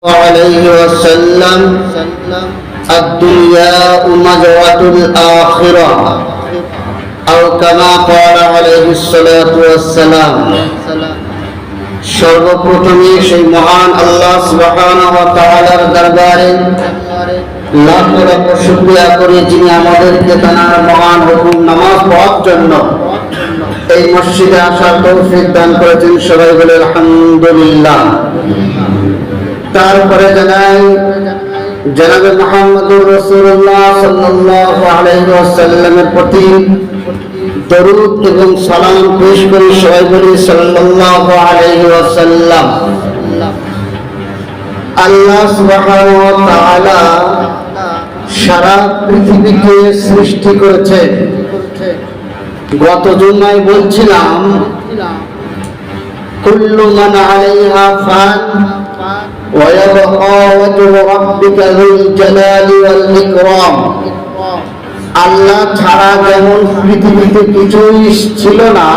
عليه وسلم الدنيا مزرعة الآخرة أو كما قال عليه الصلاة والسلام সর্বপ্রথমে সেই মহান আল্লাহ সুবহানাহু ওয়া তাআলার দরবারে লাখ লাখ শুকরিয়া করি যিনি আমাদেরকে তার মহান হুকুম নামাজ পড়ার জন্য এই মসজিদে আসার তৌফিক দান করেছেন। সবাই বলে আলহামদুলিল্লাহ। তারপরে জানাই জনাবে মুহাম্মদুর রাসূলুল্লাহ সাল্লাল্লাহু আলাইহি ওয়াসাল্লামের প্রতি দরুদ এবং সালাম পেশ করি। সবাই বলি সাল্লাল্লাহু আলাইহি ওয়াসাল্লাম। আল্লাহ সুবহানাহু ওয়া তাআলা সারা পৃথিবীকে সৃষ্টি করেছেন। গত জুমায় বলছিলাম কুল্লু মান আলাইহা ফান ওয়া ইয়াবকা ওয়াজহু রাব্বিকা যুল জালালি ওয়াল ইকরাম। আল্লাহ ছাড়া যেমন পৃথিবীতে কিছুই ছিল না,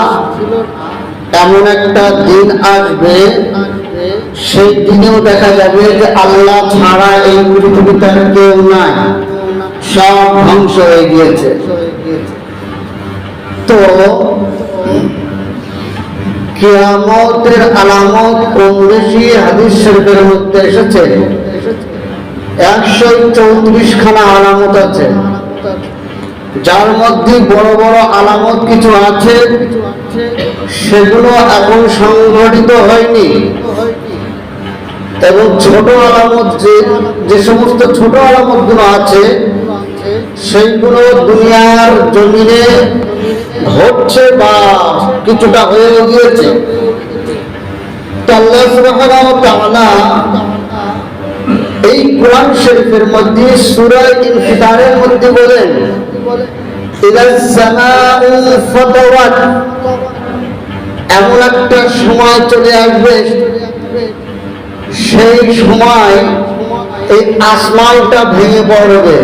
এমন একটা দিন আসবে, সেই দিনেও দেখা যাবে যে আল্লাহ ছাড়া এই পৃথিবীতে কেউ নাই, সব ধ্বংস হয়ে গিয়েছে। তো কিয়ামতের আলামত কম বেশি হাদিস শরীফের মধ্যে এসেছে। 134 খানা আলামত আছে, যার মধ্যে বড় বড় আলামত কিছু আছে, সেগুলো এখন সংঘটিত হয়নি, এবং ছোট আলামত যে সমস্ত ছোট আলামত গুলো আছে সেইগুলো দুনিয়ার জমিনে হচ্ছে বা কিছুটা হয়ে গিয়েছে। আল্লাহ সুবহানাহু ওয়া তাআলা এই কোরআন শরীফের মধ্যে সূরা ইনফিতারের মধ্যে বলেন ইদাস সামাউ ফাতারাত, এমন একটা সময় চলে আসবে, সেই সময় এই আসমানটা ভেঙে পড়বে।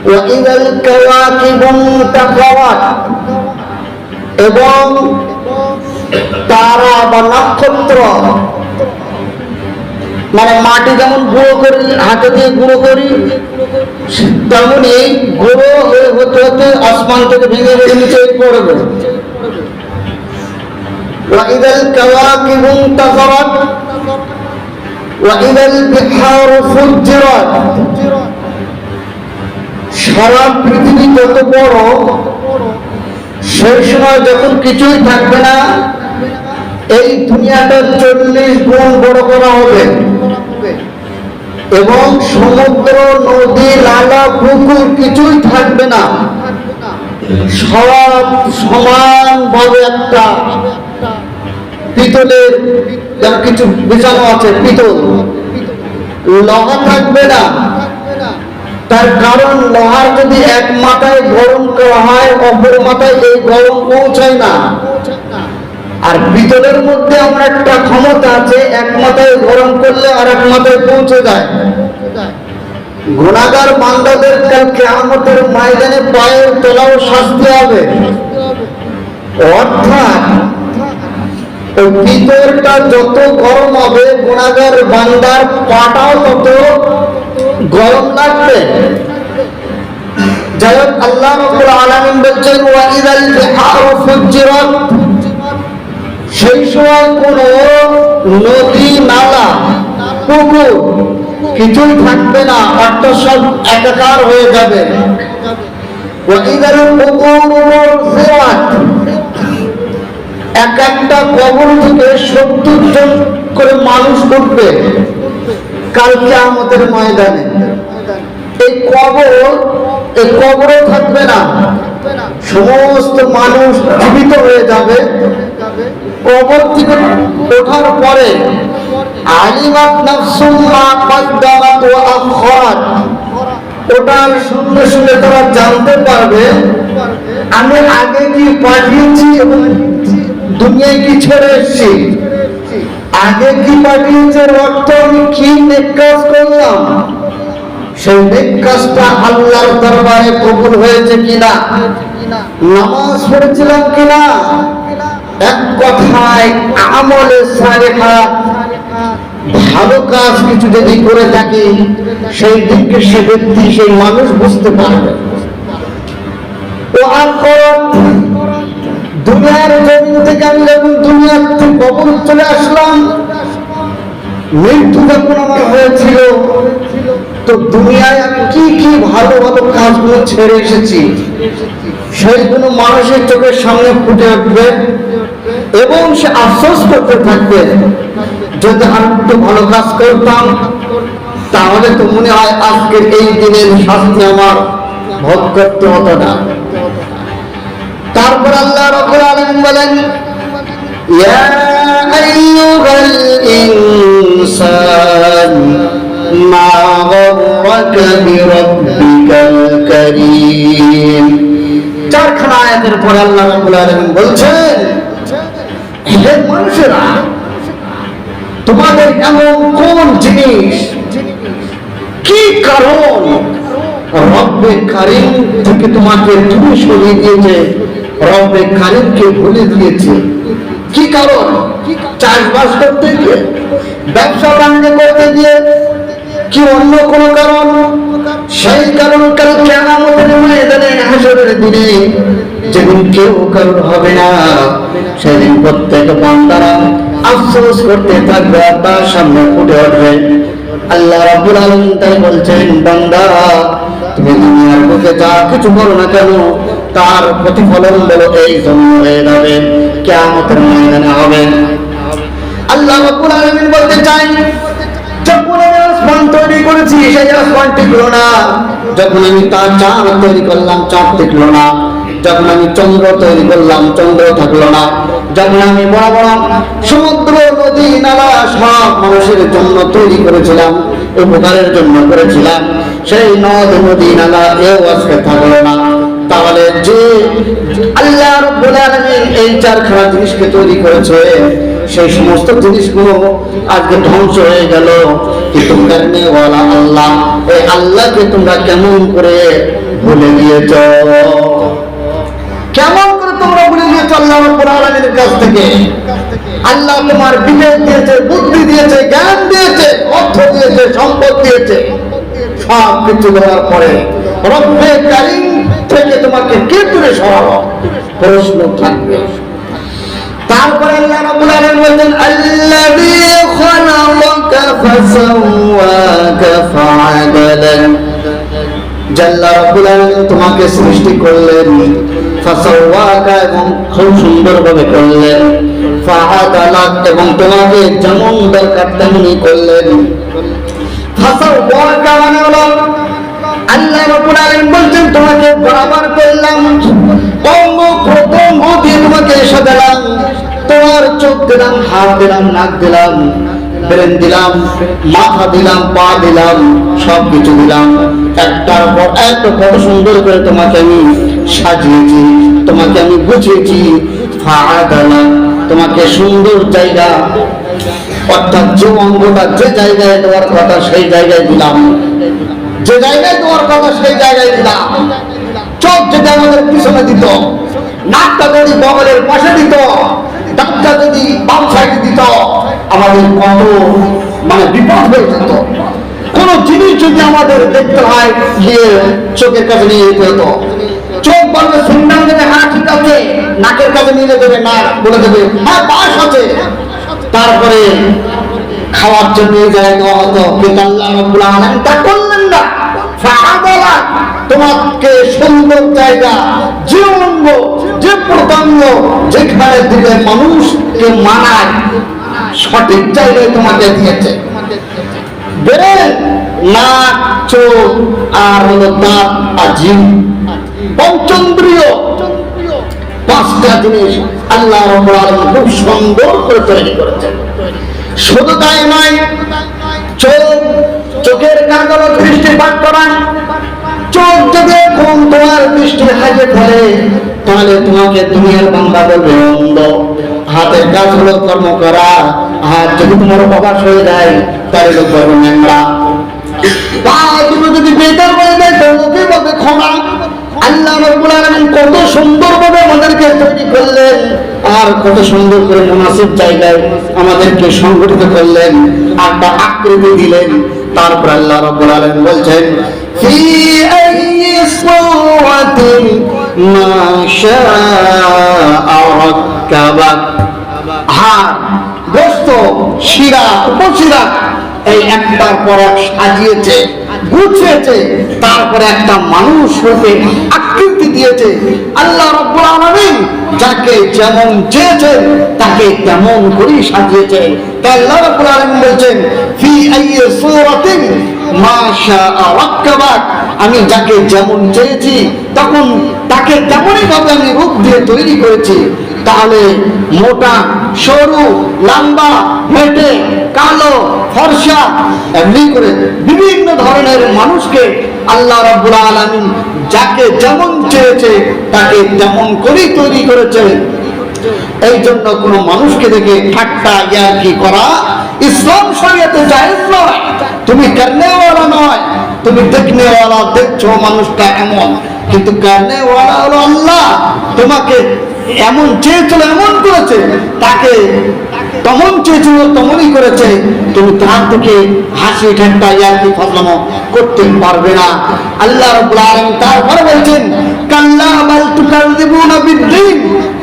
ওয়া ইদাল কাওয়াকিবু তাকাওয়াত, এবং তারা বা নক্ষত্র, মানে মাটি যেমন গুঁড়ো করি, হাতে দিয়ে গুঁড়ো করি, তেমনি গুঁড়ো হয়ে হতে হতে আসমান থেকে ভেঙে ভেঙে নিচে পড়বে। ওয়া ইদাল কাওয়াকিবু তাসারাত ওয়া ইদাল বিহারু ফুজ্জিরাত। সারা পৃথিবী যত বড়, সেই সময় যখন কিছুই থাকবে না, এই দুনিয়াটা 40 গুণ বড় করা হবে, এবং সমুদ্র, নদী, নালা, পুকুর কিছুই থাকবে না, সব সমানভাবে একটা পিতলের যেমন কিছু বিছানো আছে, পিতল, লোহা থাকবে না। তার কারণ লোহার যদি এক মাথায় গরম করা হয়, অপর মাথায় এই গরম পৌঁছায় না। আর পিতলের মধ্যে আমরা একটা ক্ষমতা আছে, এক মাথায় গরম করলে আর এক মাথায় পৌঁছে যায়। গুনাহগার বান্দাদের কাল কিয়ামতের ময়দানে পায়ের তলাও শাস্তি হবে। অর্থাৎ ওই পিতলটা যত গরম হবে, গুনাহগার বান্দার পাটাও তত গরম লাগবে। যাই হোক, আল্লাহ রাব্বুল আলামিন বলছেন ওয়া ইদাল বিহারু ফুজ্জিরাত, সেই সময় কোন নদী, নালা, পুকুর কিছুই থাকবে না, অর্থাৎ সব একাকার হয়ে যাবে। ওয়া ইদাল কুবুরু বু'থিরাত, এক একটা কবর থেকে 70 জন করে মানুষ উঠবে কাল কিয়ামতের ময়দানে। এই কবরও থাকবে না, সমস্ত মানুষ জীবিত হয়ে যাবে। কবর থেকে ওঠার পরে আলিমাত নাফসুম মা কদ্দামাত ওয়া আখরাত, ওটার সঙ্গে সঙ্গে তারা জানতে পারবে আমি আগে কি পাঠিয়েছি এবং দুনিয়ায় কি ছেড়ে এসেছি। আগে কি পাঠিয়েছে অর্থ আমি কি নেক কাজ করলাম, সেই নেক কাজটা আল্লাহর দরবারে কবুল হয়েছে কিনা, নামাজ পড়েছিলাম কিনা, এক কথায় আমলে সালেহা ভালো কাজ কিছু যদি করে থাকি, সেই দিনকে সে ব্যক্তি, সেই মানুষ বুঝতে পারবে। ও আখিরাত, দুনিয়ার জমিন থেকে আমি যখন দুনিয়ার থেকে কবর চলে আসলাম, মৃত্যু যখন আমার হয়েছিল, তো দুনিয়ায় আমি কি কি ভালো ভালো কাজগুলো ছেড়ে এসেছি, সেইগুলো মানুষের চোখের সামনে ফুটে উঠবে এবং সে আফসোস করতে থাকবে, যদি আমি একটু ভালো কাজ করতাম তাহলে তো মনে হয় আজকের এই দিনের শাস্তি আমার ভোগ করতে হতো না। তারপর আল্লাহ রাব্বুল আলামিন বলেন, ইয়া আইয়ুহাল ইনসান মা গররাকা বিরাব্বিকাল কারীম। চারখানা আয়াতের পরে আল্লাহ রাব্বুল আলামিন বলছেন, হে মানুষেরা, তোমাদের এমন কোন জিনিস, কি কারণ রব্বে কারীম থেকে তোমাকে দূরে সরিয়ে দিয়েছে, রব্বে কারীমকে ভুলে দিয়েছে? কি কারণ? চাষবাস করতে গিয়ে, ব্যবসা বাণিজ্য করতে গিয়ে, কি অন্য কোন কারণ? সেই কারণ কাল কিয়ামতের ময়দানে, হাসরের দিনে, যেদিন কেউ কারণ হবে না, সেদিন প্রত্যেক বান্দারা আফসোস করতে থাকবে, তার সামনে ফুটে উঠবে। আল্লাহ রাব্বুল আলামিন তাই বলছেন, বান্দা তুমি দুনিয়ার বুকে যা কিছু করো না কেন, তার প্রতিফলন বলো এই জন্য হয়ে যাবে, কিয়ামতের ময়দানে হবে। আল্লাহ রাব্বুল আলামিন বলতে চাই, যখন আমি আসমান তৈরি করেছি সেই আসমান টিকলো না, যখন আমি তার চাঁদ তৈরি করলাম চাঁদ টিকলো না, যখন আমি চন্দ্র তৈরি করলাম চন্দ্র থাকলো না, যখন আমি বড় বড় সমুদ্র নদী নালা সব মানুষের জন্য তৈরি করেছিলাম, উপকারের জন্য করেছিলাম, সেই নদ নদী নালা এও আজকে থাকলো না। তাহলে যে আল্লাহ রাব্বুল আলামিন এই চারখানা জিনিসকে তৈরি করেছে, সেই সমস্ত জিনিসগুলো আজকে ধ্বংস হয়ে গেল। কিন্তু কারণেওয়ালা আল্লাহ, এই আল্লাহকে তোমরা কেমন করে ভুলে গিয়েছ? কেমন করে তোমরা ভুলে গিয়েছ আল্লাহ রাব্বুল আলামিনের কাছ থেকে? আল্লাহ তোমার বিবেক দিয়েছে, বুদ্ধি দিয়েছে, জ্ঞান দিয়েছে, অর্থ দিয়েছে, সম্পদ দিয়েছে, সব কিছু দেওয়ার পরে রব্বে কারীম থেকে তোমাকে কে দূরে সরাবো? প্রশ্ন থাকবে। তারপরে আল্লাহ রাব্বুল আলামিন বলেন, আল্লাযী খালাকাকা ফাসাওয়াকা ফাআদালাক। আল্লাহ রাব্বুল আলামিন তোমাকে সৃষ্টি করলেন, ফাসাওয়াকা এবং খুব সুন্দরভাবে করলেন, ফাআদালাক এবং তোমাকে যেমন দরকার তেমনি করলেন। ফাসাওয়াকা মানে হলো আল্লাহ রাব্বুল আলামিন বলছেন তোমাকে বরাবর করলাম, অঙ্গ প্রত্যঙ্গ দিয়ে তোমাকে সাজালাম, তোমার চোখ দিলাম, হাত দিলাম, নাক দিলাম, ব্রেন দিলাম, মাথা দিলাম, পা দিলাম, সব কিছু দিলাম, একটার পর একটা কত সুন্দর করে তোমাকে আমি সাজিয়েছি, তোমাকে আমি গুছিয়েছি। ফাআদালা, তোমাকে সুন্দর জায়গা, অর্থাৎ যে অঙ্গটা যে জায়গায় দেওয়ার কথা সেই জায়গায় দিলাম, যে জায়গায় দেওয়ার কথা সেই জায়গায় দিলাম। চোখ যদি আমাদের পিছনে দিত, নাকটা যদি বগলের পাশে দিত, দাঁতটা যদি বাম সাইডে দিত, আমাদের কত বিপদ হয়ে যেত। কোন জিনিস যদি আমাদের দেখতে হয় গিয়ে চোখের কাছে নিয়ে যেতে হতো, চোখ বলবে শুনলাম দেবে, হ্যাঁ ঠিক আছে, নাকের কাছে নিয়ে দেবে, না বলে দেবে হ্যাঁ পাশ আছে, তারপরে খাওয়ার জন্য জায়গা হতো। কিন্তু আল্লাহ রাব্বুল আলামিন তা করলেন না। ফাআদালা, তোমাকে সুন্দর জায়গা, যে অঙ্গ যে প্রত্যঙ্গ যেখানে দিলে মানুষকে মানায় সঠিক জায়গায় তোমাকে দিয়েছে। ব্রেন, নাক, চোখ আর হলো দাঁত আর জিভ, পঞ্চেন্দ্রিয়, পাঁচটা জিনিস আল্লাহ রাব্বুল আলামিন খুব সুন্দর করে তৈরি করেছেন। শুধু তাই নয়, চোখের কাগজ দৃষ্টিপাত করান, চোখ যদি এখন তোমার দৃষ্টির হাজে ফেলে তাহলে তোমাকে দুনিয়ার বান্দা বলবে অন্ধ। হাতের কাজ হলো কর্ম করা, হাত যদি তোমার অভ্যাস হয়ে যায় তাহলে লোক বলবে ন্যাংরা। পা দুটো যদি বেকার হয়ে যায় তাহলে লোকে বলবে খোঁড়া। আল্লাহ রাব্বুল আলামিন কত সুন্দরভাবে আমাদেরকে তৈরি করলেন, আর কত সুন্দর করে মুনাসিব জায়গায় আমাদেরকে সংগঠিত করলেন, একটা আকৃতি দিলেন। তারপর আল্লাহ রাব্বুল আলামিন বলছেন, ফি আইয়ি সূরাতিন মা শাআ রাক্কাবাক। হাড়, গোশত, শিরা, উপশিরা এই একটার পর এক সাজিয়েছে, গুছিয়েছে, তারপরে একটা মানুষ রূপে আকৃতি দিয়েছে। আল্লাহ রাব্বুল আলামিন যাকে যেমন চেয়েছেন তাকে তেমন করেই সাজিয়েছে। তাই আল্লাহ রাব্বুল আলামিন বলছেন, ফি আইয়ি সূরাতিন মা শাআ রাক্কাবাক। আমি যাকে যেমন চেয়েছি তখন তাকে তেমনই ভাবে আমি রূপ দিয়ে তৈরি করেছি। তাহলে মোটা, সরু, লম্বা, হেঁটে, কালো, ফর্সা, এমনি করে বিভিন্ন ধরনের মানুষকে আল্লাহ রাব্বুল আলামিন যাকে যেমন চেয়েছে তাকে তেমন করেই তৈরি করেছে। এই জন্য কোন মানুষকে দেখে ঠাট্টা ইয়ার্কি করা ইসলাম শরীয়তে জায়েজ নয়। তুমি করনেওয়ালা নয়, তুমি দেখনেওয়ালা, দেখছো মানুষটা এমন, কিন্তু করনেওয়ালা হলো আল্লাহ। তোমাকে এমন চেয়েছিল, এমন করেছে, তাকে তেমন চেয়েছিল তেমনই করেছে। তুমি তার থেকে হাসি ঠাট্টা ইয়ার্কি ফাজলামো করতে পারবে না। আল্লাহ রাব্বুল আলামিন তারপরে বলছেন, কাল্লা বাল তুকাযযিবুনা বিদ্দীন।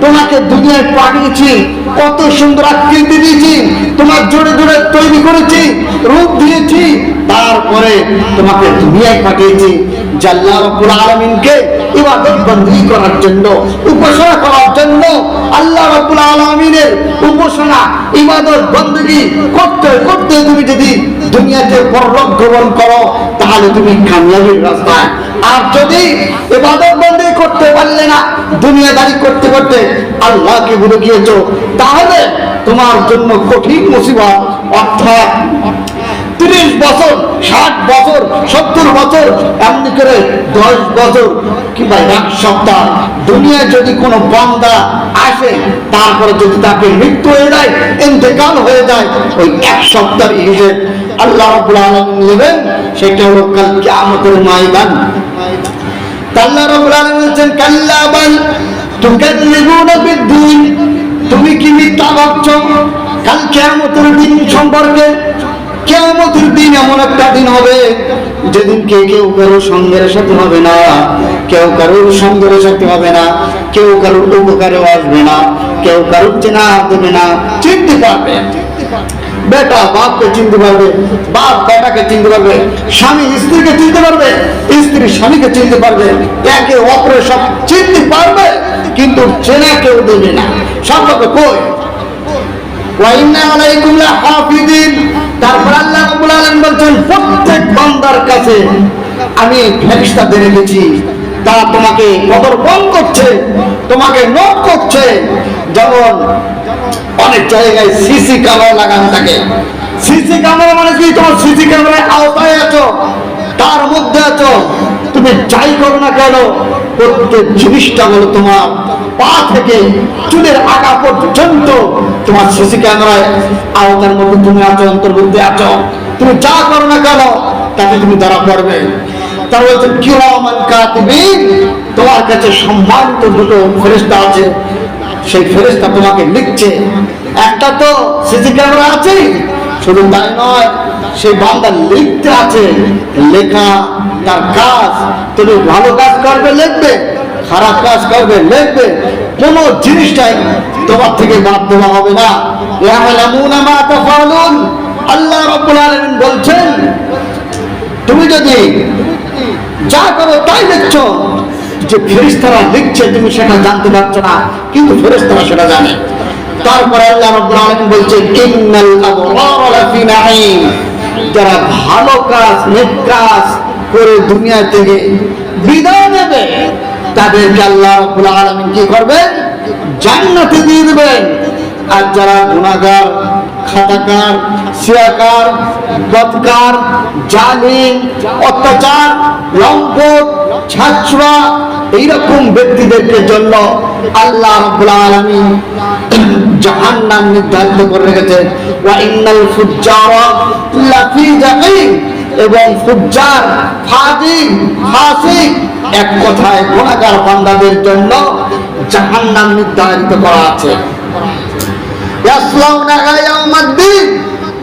তোমাকে দুনিয়ায় পাঠিয়েছি, কত সুন্দর আকৃতি দিয়েছি, তোমার জোরে জোরে তৈরি করেছি, রূপ দিয়েছি, তারপরে তোমাকে দুনিয়ায় পাঠিয়েছি যে আল্লাহ রাব্বুল আলামিনকে ইবাদত বন্দী করার জন্য, উপাসনা করার জন্য। আল্লাহ রাব্বুল আলামিনের উপাসনা, ইবাদত বন্দী করতে করতে তুমি যদি দুনিয়াতে পরলোক গমন করো তাহলে তুমি কামিয়াবির রাস্তায়। আর যদি ইবাদত বন্দী করতে পারলে না, দুনিয়াদারি করতে করতে আল্লাহকে ভুলে গিয়েছো, তাহলে তোমার জন্য কঠিন মুসিবত। অর্থাৎ 30 বছর, 60 বছর, 70 বছর, এমনি করে 10 বছর কিংবা 1 সপ্তাহ দুনিয়ায় যদি কোনো বান্দা আসে, তারপরে যদি তাকে মৃত্যু হয়ে যায়, ইন্তেকাল হয়ে যায়, ওই 1 সপ্তাহ হিসেবে আল্লাহ রাব্বুল আলামিন নেবেন। সেটা হলো কাল কিয়ামতের ময়দান। আল্লাহ রাব্বুল আলামিন বলেন, কাল্লা বাল তুকাযযিবুনা বিদ্দীন। তুমি কি মিথ্যা ভাবছো কাল কিয়ামতের দিন সম্পর্কে? কিয়ামতের দিন এমন একটা দিন হবে যেদিন কেউ কারোর সঙ্গের সাথে হবে না, কেউ কারোর সঙ্গের সাথে হবে না, কেউ কারোর উপকারে আসবে না, কেউ কারোর চেনা দেবে না। চিনতে পারবে বেটা বাপকে চিনতে পারবে, বাপ বেটাকে চিনতে পারবে, স্বামী স্ত্রীকে চিনতে পারবে, স্ত্রী স্বামীকে চিনতে পারবে, একে অপরের সব চিনতে পারবে, কিন্তু চেনা কেউ দেবে না। সব লোকে কই তারপর আল্লাহ রাব্বুল আলামিন বলছেন, প্রত্যেক বান্দার কাছে আমি ফেরেশতা দিয়ে রেখেছি, তারা তোমাকে কদরবন করছে, তোমাকে নোট করছে। যেমন অনেক জায়গায় সিসি ক্যামেরা লাগানো থাকে। সিসি ক্যামেরা মানে কি? তোমার সিসি ক্যামেরায় আওতায় আছো, তার মধ্যে আছো, তুমি যাই করো না কেন, প্রত্যেক জিনিসটা হলো তোমার পা থেকে চুলের আগা পর্যন্ত তোমার সিসি ক্যামেরায় আওতার মধ্যে তুমি আছো, অন্তর্ভুক্ত আছো। তুমি যা করো না কেন তাতে তুমি ধরা পড়বে। তার বলছেন কিরামান কাতিবিন, তোমার কাছে সম্মানিত দুটো ফেরেশতা আছে, সেই ফেরেশতা তোমাকে লিখছে। একটা তো সিসি ক্যামেরা আছে, শুধু তাই নয়, সেই বান্দা লিখতে আছে, লেখা তার কাজ। তুমি ভালো কাজ করবে লিখবে, খারাপ কাজ করবে লিখবে, কোনো জিনিসটাই তোমার থেকে বাদ দেওয়া হবে না। ইয়ালামুনা মা তাফআলুন। আল্লাহ রাব্বুল আলামিন বলছেন, তুমি যদি যা করো তাই লিখছো, যে ফেরেশতারা লিখছে তুমি সেটা জানতে পারছো না, কিন্তু ফেরেশতারা সেটা জানে। তারপরে আল্লাহ রাব্বুল আলামিন বলছেন, ইন্নাল আবরারা লাফি নাঈম। যারা ভালো কাজ, নেক কাজ করে দুনিয়া থেকে বিদায় নেবে, তাদেরকে আল্লাহ রাব্বুল আলামিন কি করবেন? জান্নাতে দিয়ে দেবেন। আর যারা গুনাহগার, খাতাকার, সিয়াকার, বদকার, জালিম, অত্যাচার, লম্পট, ছাত্রা, এইরকম ব্যক্তিদেরকে জন্য আল্লাহ রাব্বুল আলামিন জাহান্নাম নির্ধারিত করে রেখেছেন। ওয়া ইন্নাল ফুজ্জারা লাফি জাহিম। এবং ফুজ্জার, ফাজির, ফাসিক, এক কথায় গুনাহগার বান্দাদের জন্য জাহান্নাম নির্ধারিত করা আছে। ইয়াসলাউনাহা ইয়াউমাদ্দিন,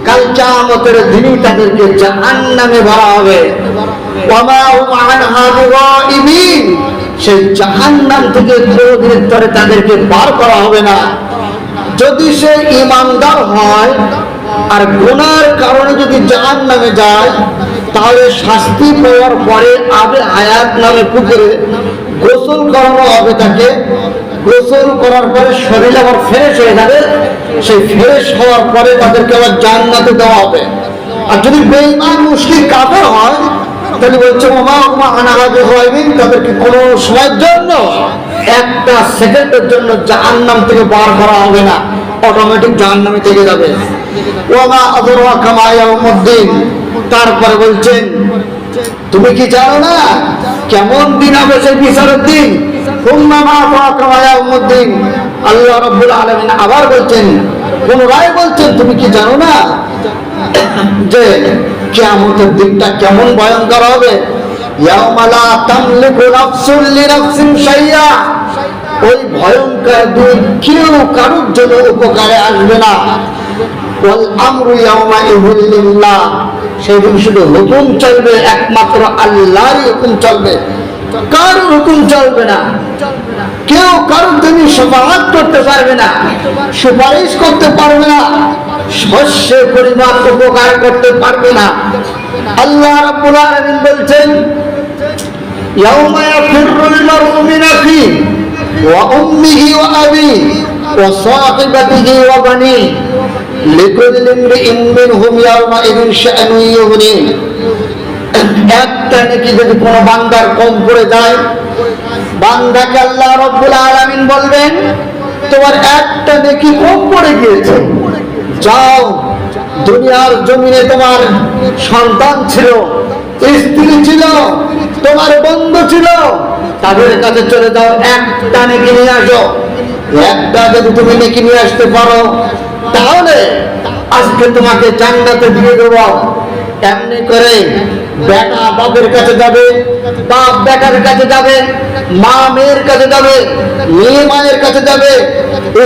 কাল কিয়ামতের দিনই তাদেরকে জাহান্নামে ভরা হবে। ওয়া মা হুম আনহা বিগাইবিন, সেই জাহান্নাম থেকে কোনদিন ধরে তাদেরকে বার করা হবে না। যদি সে ঈমানদার হয় আর গুনার কারণে যদি জাহান্নামে যায়, তাহলে শাস্তি পাওয়ার পরে আবে হায়াত নামে পুকুরে গোসল করানো হবে তাকে। গোসল করার পরে শরীর আবার ফ্রেশ হয়ে যাবে, সেই ফ্রেশ হওয়ার পরে তাদেরকে আবার জান্নাতে দেওয়া হবে। আর যদি বেঈমান মুশরিক কাফের হয়, তাহলে বলছে ওমা ওমা আনহা বিগাইবিন, তাদেরকে কোনো সময়ের জন্য, একটা সেকেন্ডের জন্য জাহান্নাম থেকে বার করা হবে না, অটোমেটিক জাহান্নামে থেকে যাবে। ওমা আদরাকা মা ইয়াউমুদ্দিন, তারপরে বলছেন তুমি কি জানো না কেমন দিন হবে সেই বিচারের দিন? সুম্মা মা আদরাকা মা ইয়াউমুদ্দিন, আল্লাহ রাব্বুল আলামিন আবার বলছেন, পুনরায় বলছেন তুমি কি জানো না যে কিয়ামতের দিনটা কেমন ভয়ঙ্কর হবে? ইয়াউমা লা তামলিকু নাফসুন লিনাফসিন শাইআ, ওই ভয়ঙ্কর দিন কেউ কারোর জন্য উপকারে আসবে না। ওয়াল আমরু ইয়াউমাইযিন লিল্লাহ, সেদিন শুধু হুকুম চলবে, একমাত্র আল্লাহরই হুকুম চলবে, কারোর হুকুম চলবে না। কেউ কারোর জন্য শফাআত করতে পারবে না, সুপারিশ করতে পারবে না, শস্যের পরিমাণ উপকার করতে পারবে না। আল্লাহ রাব্বুল আলামিন বলছেন ইয়াউমা ইয়াফিরুল মারউ মিন আখিহি ওয়া উম্মিহি ওয়া আবিহি ওয়া সাহিবাতিহি ওয়া বানিহি লিকুল্লি ইমরিইন মিনহুম ইয়াউমাইযিন শা'নুন ইউগনি। একটা নেকি যদি কোনো বান্দার কম পড়ে যায়, বান্দাকে আল্লাহ রাব্বুল আলামিন বলবেন তোমার একটা নেকি কম পড়ে গিয়েছে, যাও দুনিয়ার জমিনে তোমার সন্তান ছিল, স্ত্রী ছিল, তোমার বন্ধু ছিল, তাদের কাছে চলে যাও, একটা নেকি নিয়ে আসো। একটা যদি তুমি নেকি নিয়ে আসতে পারো, তাহলে আজকে তোমাকে জান্নাতে দিয়ে দেবো। এমনি করে বেটা বাপের কাছে যাবে, বাপ বেটার কাছে যাবে, মা মেয়ের কাছে যাবে, মেয়ে মায়ের কাছে যাবে,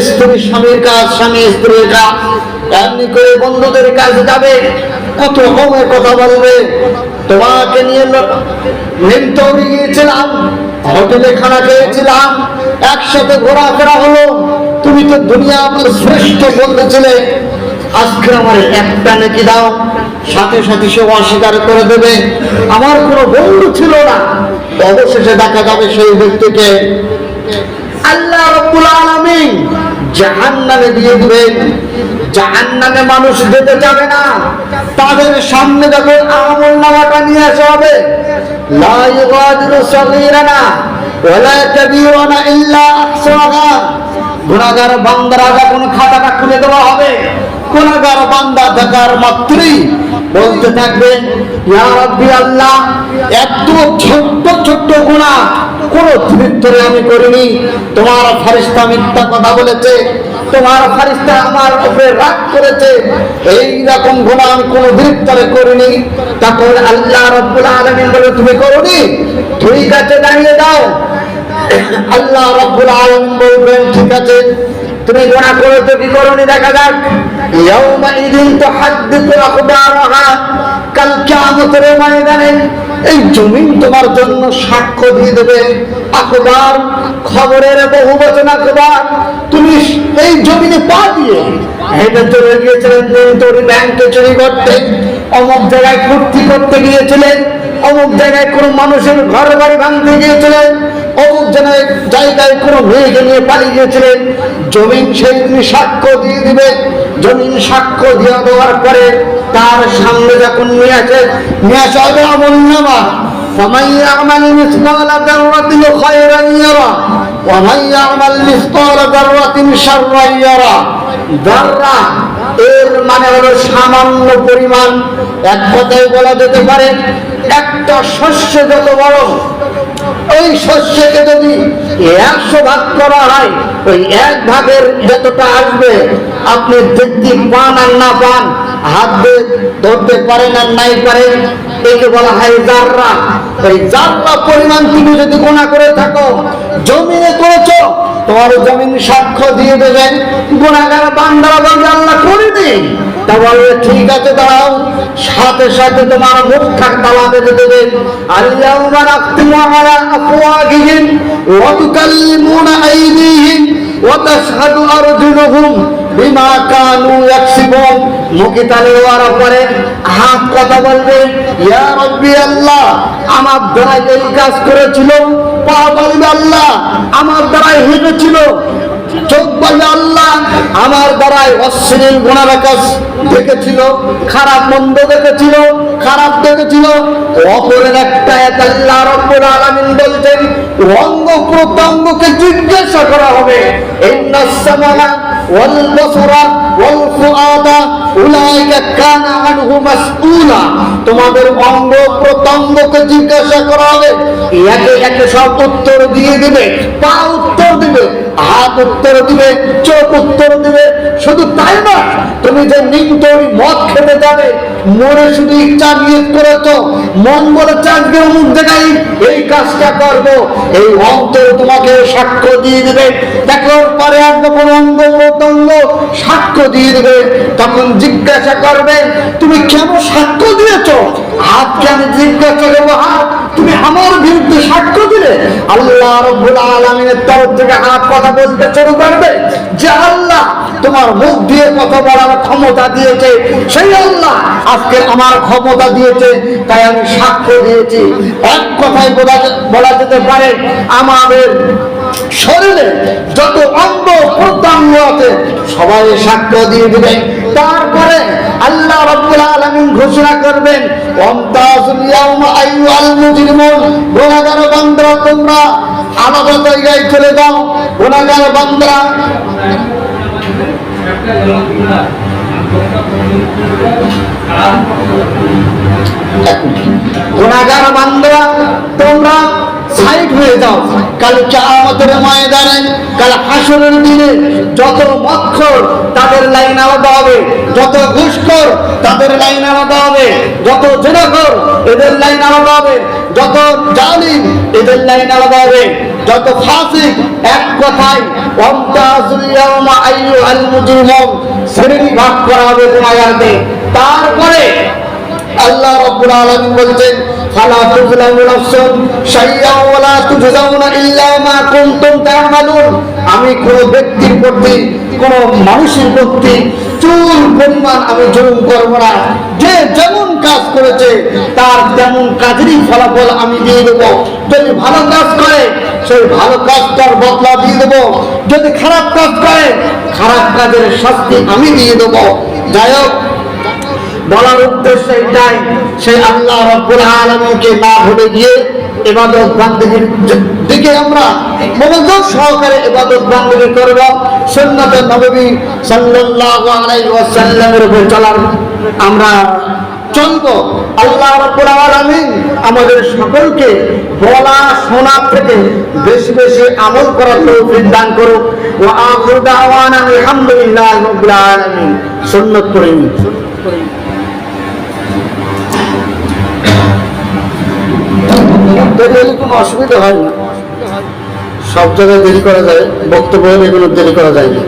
স্ত্রী স্বামীর কাজ, স্বামী স্ত্রীর কাজ, এমনি করে বন্ধুদের কাছে যাবে, কত রকমের কথা বলবে। তোমাকে নিয়ে নিমতৌরি গিয়েছিলাম, হোটেলে খানা খেয়েছিলাম, একসাথে ঘোরাফেরা হলো, তুমি তো দুনিয়া আমার শ্রেষ্ঠ বন্ধু ছিলে, আজকে আমার একটা নেকি দাও। সাথে সাথে সে অস্বীকার করে দেবে, আমার কোনো বন্ধু ছিল না। অবশেষে দেখা যাবে সেই ব্যক্তিকে আল্লাহ রাব্বুল আলামিন জাহান্নামে দিয়ে দিবেন। জাহান্নামে মানুষ যেতে যাবে না, তাদের সামনে যখন আমলনামাটা নিয়ে আসা হবে, লা ইউগাদিরু সাগীরানা ওয়ালা কাবীরানা ইল্লা আহসাহা, গুনাহগার বান্দারা যখন খাতাটা খুলে দেওয়া হবে, গুনাহগার বান্দা দেখার মাত্রই বলতে থাকবে ইয়া রাব্বি আল্লাহ, এত ছোট্ট ছোট্ট গুনাহ কোন ভিতরে আমি করিনি, তোমার ফেরেশতা মিথ্যা কথা বলেছে, তোমার ফেরেশতা আমার উপরে রাগ করেছে, এই রকম গুনাহ আমি কোন ভিতরে করিনি। তখন আল্লাহ রাব্বুল আলামিন বলে তুমি করোনি, ঠিক আছে দাঁড়িয়ে দাও। আল্লাহ রাব্বুল আলামিন বলবেন ঠিক আছে তুমি গুনাহ করেছো কি করোনি দেখা যাক। ইয়াউমাইযিন তুহাদ্দিসু আখবারাহা, কাল কিয়ামতের ময়দানে এই জমিন তোমার জন্য সাক্ষ্য দিয়ে দেবে। আখবার খবরের বহুবচন আখবার। তুমি এই জমিনে পা দিয়ে হেঁটে চলে গিয়েছিলেন নিমতৌরি ব্যাংকে চুরি করতে, অমুক জায়গায় ফুর্তি করতে গিয়েছিলেন, অমুক জায়গায় কোনো মানুষের ঘর বাড়ি ভাঙতে গিয়েছিলেন, অমুক জায়গায় কোনো মেয়েকে নিয়ে পালিয়ে গিয়েছিলেন, জমিন সেই দিন সাক্ষ্য দিয়ে দিবে। জমিন সাক্ষ্য দিয়ে দেওয়ার পরে তার সামনে যখন নিয়ে আসা হবে আমলনামা, ফামান ইয়ামাল মিসকালা যাররাতিন খায়রান ইয়ারা ওয়া মান ইয়ামাল মিসকালা যাররাতিন শাররান ইয়ারা। যাররা এর মানে হলো সামান্য পরিমাণ, এক কথায় বলা যেতে পারে একটা শস্য যত বড়, ওই শস্যকে যদি 100 ভাগ করা হয়, ওই 1 ভাগের যতটা আসবে আপনি দেখতে পান আর না পান, হাত দিয়ে ধরতে পারেন আর নাই পারেন, একে বলা হয় জাররা। এই জাররা পরিমাণ তুমি যদি গুনাহ করে থাকো, জমিনে করেছো, তোমার জমিন সাক্ষ্য দিয়ে দেবেন। গুনাহগার বান্দারা বলবে আল্লাহ করিনি, তা বলবে ঠিক আছে দাঁড়াও, সাথে সাথে তোমার মুখটা তালা বেঁধে দেবে। আল-ইয়াউমা নাখতিমু আলা আফওয়াহিহিম ওয়া তুকাল্লিমুনা আইদিহিম ওয়া তাশহাদু আরজুলুহুম বিমা কানু ইয়াকসিবুন। মুখে তালে ওয়ারা পরে হাত কথা বলবে, ইয়া রাব্বি আল্লাহ আমার দ্বারা এই কাজ করেছিল। পা বলবে আল্লাহ আমার দ্বারাই হেঁটেছিল। চোখ বলবে আল্লাহ আমার দ্বারাই অশ্লীল গুনাহ কাজ দেখেছিল, খারাপ মন্দ দেখেছিল, খারাপ দেখেছিল। অপরের একটা আল্লাহ রাব্বুল আলামিন বলছেন অঙ্গ প্রত্যঙ্গকে জিজ্ঞাসা করা হবে। ইন্নাস সামাআ ওয়াল বাসারা ওয়াল ফুআদা উলাইকা কানা আনহু মাসউলা। তোমাদের অঙ্গ প্রত্যঙ্গকে জিজ্ঞাসা করা হবে, একে একে সব উত্তর দিয়ে দিবে। পা উত্তর দিবে, হাত উত্তর দিবে, চোখ উত্তর দিবে। শুধু তাই না, তুমি যে নিত্যই মদ খেতে যাবে, মনে শুধু ইচ্ছা নিয়ত করেছো, মন বলে চাঁদকে মুখ দেখাই এই কাজটা করবো, এই অন্তর তোমাকে সাক্ষ্য দিয়ে দিবে। দেখার পরে আর যখন অঙ্গ প্রত্যঙ্গ সাক্ষ্য দিয়ে দেবে, তখন জিজ্ঞাসা করবে তুমি কেন সাক্ষ্য দিয়েছো? হাত কেন জিজ্ঞাসা করবো, হাত তুমি আমার বিরুদ্ধে সাক্ষ্য দিলে? আল্লাহ রাব্বুল আলামিনের তরফ থেকে হাত কথা বলতে শুরু করবে যে আল্লাহ তোমার মুখ দিয়ে কথা বলার ক্ষমতা দিয়েছে, সেই আল্লাহ আজকে আমার ক্ষমতা দিয়েছে, তাই আমি সাক্ষ্য দিয়েছি। এক কথায় বলা যেতে পারে আমাদের শরীরে যত অঙ্গ প্রত্যঙ্গ আছে সবাই সাক্ষ্য দিয়ে দিবে। তারপরে আল্লাহ রাব্বুল আলামিন ঘোষণা করবেন ওয়ামতাজুল ইয়াওমা আইয়ুহাল মুজরিমুন। গুনাহগার বান্দারা তোমরা আলাদা জায়গায় চলে যাও। গুনাহগার বান্দারা গুনাহগার বান্দারা তোমরা সাইড হয়ে যাও। কাল কিয়ামতের ময়দানে, কাল হাসরের দিনে যত মক্খর তাদের লাইন আলাদা হবে, যত ঘুষখোর তাদের লাইন আলাদা হবে, যত জিনাখোর এদের লাইন আলাদা হবে, যত জালিম এদের লাইন আলাদা হবে, যত ফাসিক। এক কথায় ওয়ামতাজুল ইয়াওমা আইয়ুহাল মুজরিমুন, শ্রেণী ভাগ করা হবে গুনাহগারদের। তারপরে আল্লাহ রাব্বুল আলামিন বলছেন ফালা তুযলামু নাফসুন শাইআ ওয়া লা তুজজাউনা ইল্লা মা কুনতুম তা'মালুন। আমি কোন ব্যক্তির প্রতি, কোন মানুষের প্রতি চুল পরিমাণ আমি জুলুম করব না। যে যেমন কাজ করেছে তার তেমন কাজেরই ফলাফল আমি দিয়ে দেব। যদি ভালো কাজ করে সেই ভালো কাজটার বদলা দিয়ে দেব, যদি খারাপ কাজ করে খারাপ কাজের শাস্তি আমি দিয়ে দেব। যাই হোক, বলার উদ্দেশ্য এটাই, সেই আল্লাহ রাব্বুল আলামিনকে না ভুলে গিয়ে ইবাদত বান্দেগীর দিকে আমরা মনোযোগ সহকারে ইবাদত বান্দেগী করব। সুন্নাতে নববী সাল্লাল্লাহু আলাইহি ওয়াসাল্লামের উপর চলার আমরা চলব। আল্লাহ রাব্বুল আলামিন আমাদের সকলকে বলা শোনা থেকে বেশি বেশি আমল করার তৌফিক দান করুক। ওয়া আখিরু দাওয়ানা আলহামদুলিল্লাহি রাব্বিল আলামিন। সুন্নাত পড়েন। দেরি হলে কোনো অসুবিধা হয় না, সব জায়গায় দেরি করা যায়, বক্তব্য হলে এগুলো দেরি করা যায় না।